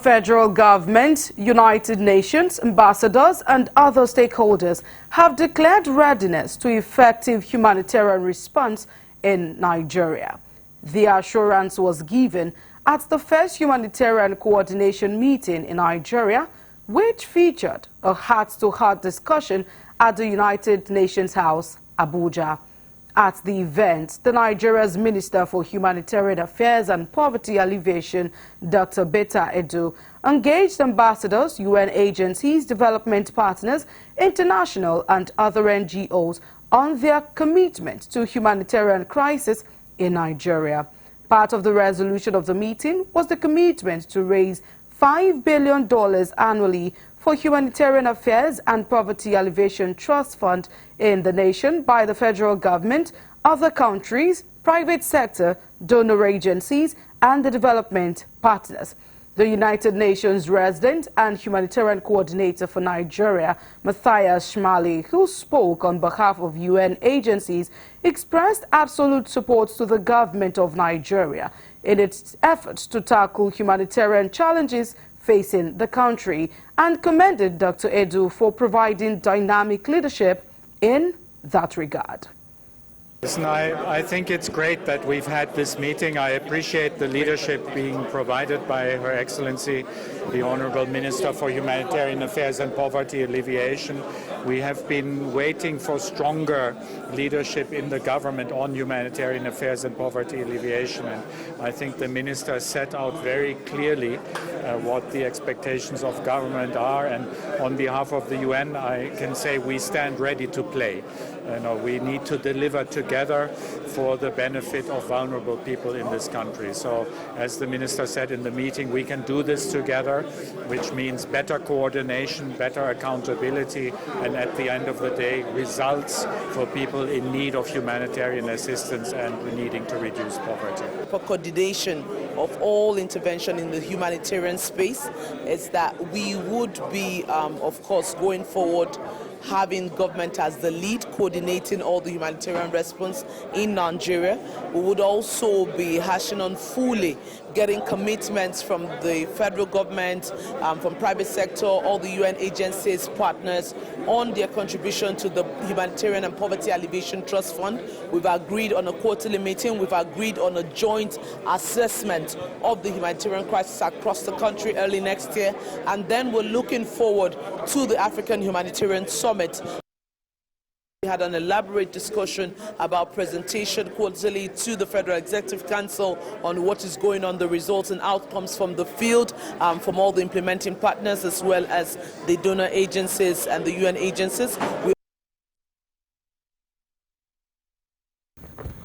federal government, United Nations, ambassadors and other stakeholders have declared readiness to effective humanitarian response in Nigeria. The assurance was given at the first humanitarian coordination meeting in Nigeria, which featured a heart-to-heart discussion at the United Nations House, Abuja. At the event, the Nigeria's Minister for Humanitarian Affairs and Poverty Alleviation, Dr. Betta Edu, engaged ambassadors, UN agencies, development partners, international and other NGOs on their commitment to humanitarian crisis in Nigeria. Part of the resolution of the meeting was the commitment to raise $5 billion annually for Humanitarian Affairs and Poverty Alleviation Trust Fund in the nation by the federal government, other countries, private sector, donor agencies, and the development partners. The United Nations resident and humanitarian coordinator for Nigeria, Matthias Schmali, who spoke on behalf of UN agencies, expressed absolute support to the government of Nigeria in its efforts to tackle humanitarian challenges facing the country and commended Dr. Edu for providing dynamic leadership in that regard. Listen, I think it's great that we've had this meeting. I appreciate the leadership being provided by Her Excellency, the Honorable Minister for Humanitarian Affairs and Poverty Alleviation. We have been waiting for stronger leadership in the government on humanitarian affairs and poverty alleviation. And I think the Minister set out very clearly what the expectations of government are. And on behalf of the UN, I can say we stand ready to play. We need to deliver together for the benefit of vulnerable people in this country. So, as the Minister said in the meeting, we can do this together, which means better coordination, better accountability, and at the end of the day, results for people in need of humanitarian assistance and needing to reduce poverty. For coordination of all intervention in the humanitarian space is that we would be, of course, going forward having government as the lead, coordinating all the humanitarian response in Nigeria. We would also be hashing on fully getting commitments from the federal government, from private sector, all the UN agencies, partners on their contribution to the Humanitarian and Poverty Alleviation Trust Fund. We've agreed on a quarterly meeting. We've agreed on a joint assessment of the humanitarian crisis across the country early next year. And then we're looking forward to the African Humanitarian Summit. We had an elaborate discussion about presentation quarterly to the Federal Executive Council on what is going on, the results and outcomes from the field, from all the implementing partners as well as the donor agencies and the UN agencies.